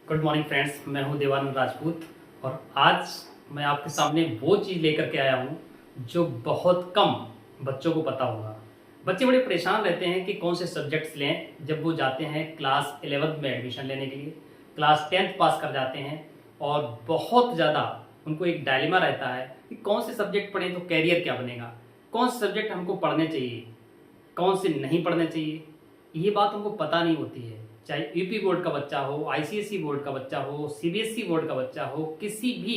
Good morning friends, मैं हूं देवानंद राजपूत और आज मैं आपके सामने वो चीज़ लेकर के आया हूं जो बहुत कम बच्चों को पता होगा। बच्चे बड़े परेशान रहते हैं कि कौन से सब्जेक्ट्स लें जब वो जाते हैं क्लास 11th में एडमिशन लेने के लिए, क्लास 10th पास कर जाते हैं और बहुत ज़्यादा उनको एक डायलेमा रहता है कि कौन से सब्जेक्ट पढ़ें तो कैरियर क्या बनेगा, कौन से सब्जेक्ट हमको पढ़ने चाहिए, कौन से नहीं पढ़ने चाहिए। ये बात उनको पता नहीं होती है। चाहे यूपी बोर्ड का बच्चा हो, आईसीएसई बोर्ड का बच्चा हो, सीबीएसई बोर्ड का बच्चा हो, किसी भी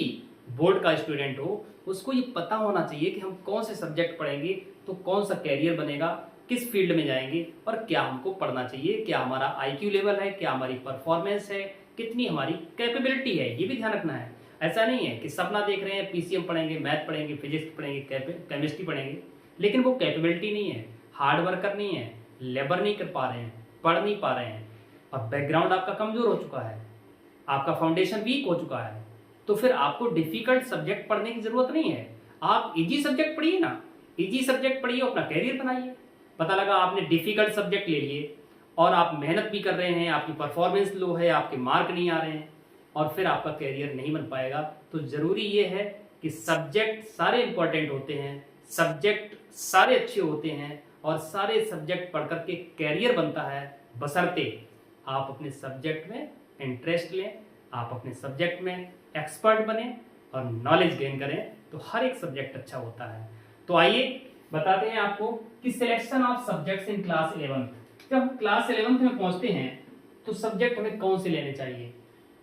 बोर्ड का स्टूडेंट हो, उसको ये पता होना चाहिए कि हम कौन से सब्जेक्ट पढ़ेंगे तो कौन सा कैरियर बनेगा, किस फील्ड में जाएंगे और क्या हमको पढ़ना चाहिए, क्या हमारा आईक्यू लेवल है, क्या हमारी परफॉर्मेंस है, कितनी हमारी कैपेबिलिटी है। ये भी ध्यान रखना है। ऐसा नहीं है कि सपना देख रहे हैं पीसीएम पढ़ेंगे, मैथ पढ़ेंगे, फिजिक्स पढ़ेंगे, केमिस्ट्री पढ़ेंगे, लेकिन वो कैपेबिलिटी नहीं है, हार्ड वर्कर नहीं है, लेबर नहीं कर पा रहे हैं, पढ़ नहीं पा रहे हैं और बैकग्राउंड आपका कमजोर हो चुका है, आपका फाउंडेशन वीक हो चुका है, तो फिर आपको डिफिकल्ट सब्जेक्ट पढ़ने की जरूरत नहीं है। आप इजी सब्जेक्ट पढ़िए ना, इजी सब्जेक्ट पढ़िए, अपना कैरियर बनाइए। पता लगा आपने डिफिकल्ट सब्जेक्ट ले लिए और आप मेहनत भी कर रहे हैं, आपकी परफॉर्मेंस लो है, आपके मार्क नहीं आ रहे हैं और फिर आपका कैरियर नहीं बन पाएगा। तो जरूरी ये है कि सब्जेक्ट सारे इंपॉर्टेंट होते हैं, सब्जेक्ट सारे अच्छे होते हैं और सारे सब्जेक्ट पढ़ करके कैरियर बनता है, बशर्ते आप अपने सब्जेक्ट में इंटरेस्ट लें, आप अपने सब्जेक्ट में एक्सपर्ट बने और नॉलेज गेन करें, तो हर एक सब्जेक्ट अच्छा होता है। तो आइए बताते हैं आपको कि selection of subjects in class 11th। जब हम क्लास 11th में पहुंचते हैं तो सब्जेक्ट हमें कौन से लेने चाहिए।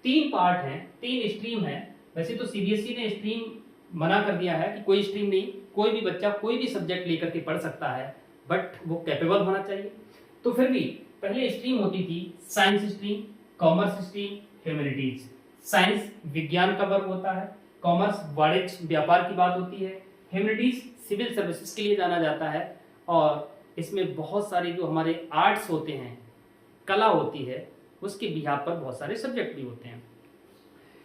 3 पार्ट हैं, 3 स्ट्रीम है। वैसे तो सीबीएसई ने स्ट्रीम मना कर दिया है कि कोई स्ट्रीम नहीं, कोई भी बच्चा कोई भी सब्जेक्ट लेकर के पढ़ सकता है, बट वो कैपेबल होना चाहिए। तो फिर भी पहले स्ट्रीम होती थी science stream, commerce stream, humanities. Science विज्ञान का वर्ग होता है, कॉमर्स वाणिज्य व्यापार की बात होती है, ह्यूमैनिटीज सिविल सर्विसेज के लिए जाना जाता है और इसमें बहुत सारे जो हमारे आर्ट्स होते हैं, कला होती है, उसके बिहार पर बहुत सारे सब्जेक्ट भी होते हैं।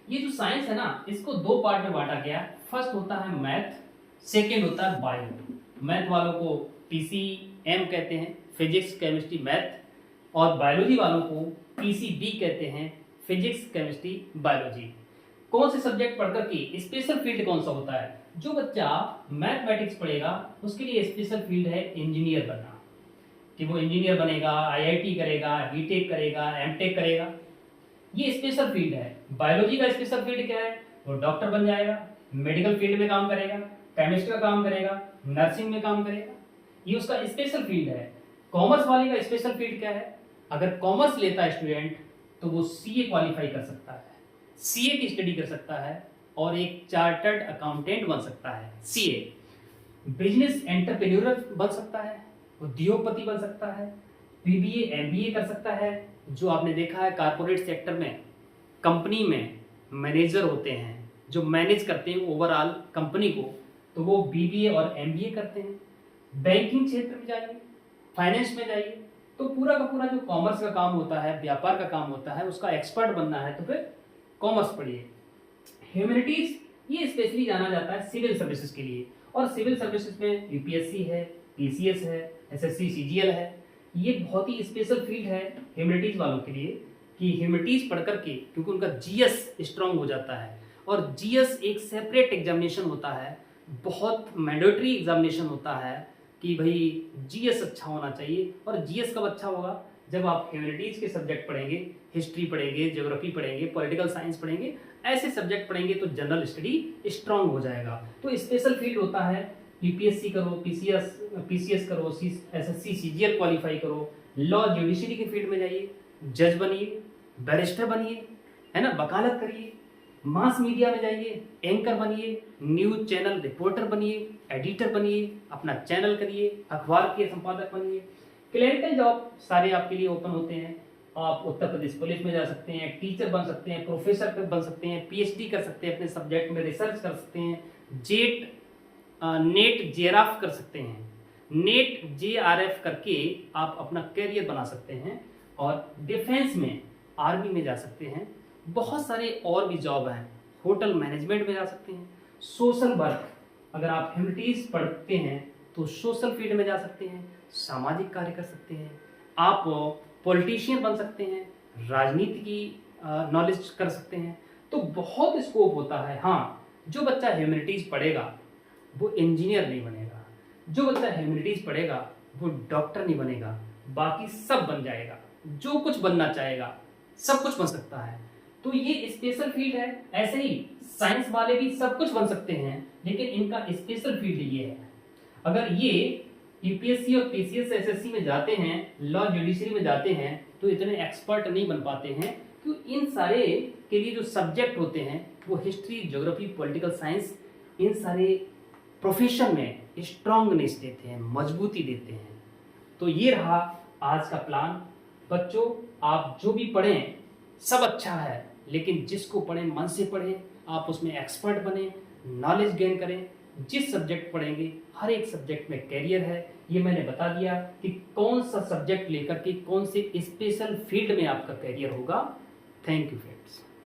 ये जो साइंस है ना, इसको 2 पार्ट में बांटा गया। फर्स्ट होता है मैथ, सेकेंड होता है बायो। मैथ वालों को पीसीएम कहते हैं, फिजिक्स केमिस्ट्री मैथ, और बायोलॉजी वालों को पीसीबी कहते हैं, फिजिक्स केमिस्ट्री बायोलॉजी। कौन से सब्जेक्ट पढ़कर के स्पेशल फील्ड कौन सा होता है। जो बच्चा मैथमेटिक्स पढ़ेगा उसके लिए स्पेशल फील्ड है इंजीनियर बनना, कि वो इंजीनियर बनेगा, आईआईटी करेगा, बीटेक करेगा, एमटेक करेगा, ये स्पेशल फील्ड है। बायोलॉजी का स्पेशल फील्ड क्या है, वो डॉक्टर बन जाएगा, मेडिकल फील्ड में काम करेगा, केमिस्ट का काम करेगा, नर्सिंग में काम करेगा, ये उसका स्पेशल फील्ड है। कॉमर्स वाले का स्पेशल फील्ड क्या है, अगर कॉमर्स लेता है स्टूडेंट तो वो सीए क्वालिफाई कर सकता है, सीए की स्टडी कर सकता है और एक चार्टर्ड अकाउंटेंट बन सकता है। सीए बिजनेस एंटरप्रेन्योर बन सकता है, उद्योगपति बन सकता है, बीबीए एमबीए कर सकता है। जो आपने देखा है कारपोरेट सेक्टर में, कंपनी में मैनेजर होते हैं जो मैनेज करते हैं ओवरऑल कंपनी को, तो वो बीबीए और एमबीए करते हैं। बैंकिंग क्षेत्र में जाइए, फाइनेंस में जाइए, तो पूरा का पूरा जो कॉमर्स का काम होता है, व्यापार का काम होता है, उसका एक्सपर्ट बनना है तो फिर कॉमर्स पढ़िए। ह्यूमैनिटीज ये स्पेशली जाना जाता है सिविल सर्विसेज के लिए, और सिविल सर्विसेज में यूपीएससी है, पीसीएस है, एसएससी सीजीएल है। ये बहुत ही स्पेशल फील्ड है ह्यूमैनिटीज वालों के लिए कि ह्यूमैनिटीज पढ़ करके, क्योंकि उनका जीएस स्ट्रांग हो जाता है और जीएस एक सेपरेट एग्जामिनेशन होता है, बहुत मैंडेटरी एग्जामिनेशन होता है कि भाई जीएस अच्छा होना चाहिए। और जीएस कब अच्छा होगा, जब आप ह्यूमैनिटीज के सब्जेक्ट पढ़ेंगे, हिस्ट्री पढ़ेंगे, ज्योग्राफी पढ़ेंगे, पॉलिटिकल साइंस पढ़ेंगे, ऐसे सब्जेक्ट पढ़ेंगे तो जनरल स्टडी स्ट्रांग हो जाएगा। तो स्पेशल फील्ड होता है, यूपीएससी करो, पीसीएस करो, एसएससी सीजीएल क्वालिफाई करो, लॉ जुडिशरी के फील्ड में जाइए, जज बनिए, बैरिस्टर बनिए, है ना, वकालत करिए, मास मीडिया में जाइए, एंकर बनिए, न्यूज चैनल रिपोर्टर बनिए, एडिटर बनिए, अपना चैनल करिए, अखबार के संपादक बनिए। क्लरिकल जॉब सारे आपके लिए ओपन होते हैं। आप उत्तर प्रदेश पुलिस में जा सकते हैं, टीचर बन सकते हैं, प्रोफेसर बन सकते हैं, पीएचडी कर सकते हैं, अपने सब्जेक्ट में रिसर्च कर सकते हैं, नेट जेआरएफ कर सकते हैं, नेट जेआरएफ करके आप अपना करियर बना सकते हैं और डिफेंस में, आर्मी में जा सकते हैं। बहुत सारे और भी जॉब हैं, होटल मैनेजमेंट में जा सकते हैं। सोशल वर्क, अगर आप ह्यूमैनिटीज पढ़ते हैं तो सोशल फील्ड में जा सकते हैं, सामाजिक कार्य कर सकते हैं, आप पॉलिटिशियन बन सकते हैं, राजनीति की नॉलेज कर सकते हैं। तो बहुत स्कोप होता है। हाँ, जो बच्चा ह्यूमैनिटीज़ पढ़ेगा वो इंजीनियर नहीं बनेगा, जो बच्चा ह्यूमैनिटीज़ पढ़ेगा वो डॉक्टर नहीं बनेगा, बाकी सब बन जाएगा। जो कुछ बनना चाहेगा सब कुछ बन सकता है। तो ये स्पेशल फील्ड है। ऐसे ही साइंस वाले भी सब कुछ बन सकते हैं, लेकिन इनका स्पेशल फील्ड ये है। अगर ये यूपीएससी और पीसीएस एसएससी में जाते हैं, लॉ जुडिशरी में जाते हैं, तो इतने एक्सपर्ट नहीं बन पाते हैं, क्योंकि इन सारे के लिए जो सब्जेक्ट होते हैं वो हिस्ट्री, ज्योग्राफी, पॉलिटिकल साइंस, इन सारे प्रोफेशन में स्ट्रांगनेस देते हैं, मजबूती देते हैं। तो ये रहा आज का प्लान। बच्चों, आप जो भी पढ़ें सब अच्छा है, लेकिन जिसको पढ़ें मन से पढ़ें, आप उसमें एक्सपर्ट बने, नॉलेज गेन करें। जिस सब्जेक्ट पढ़ेंगे, हर एक सब्जेक्ट में कैरियर है। ये मैंने बता दिया कि कौन सा सब्जेक्ट लेकर के कौन से स्पेशल फील्ड में आपका कैरियर होगा। Thank you friends.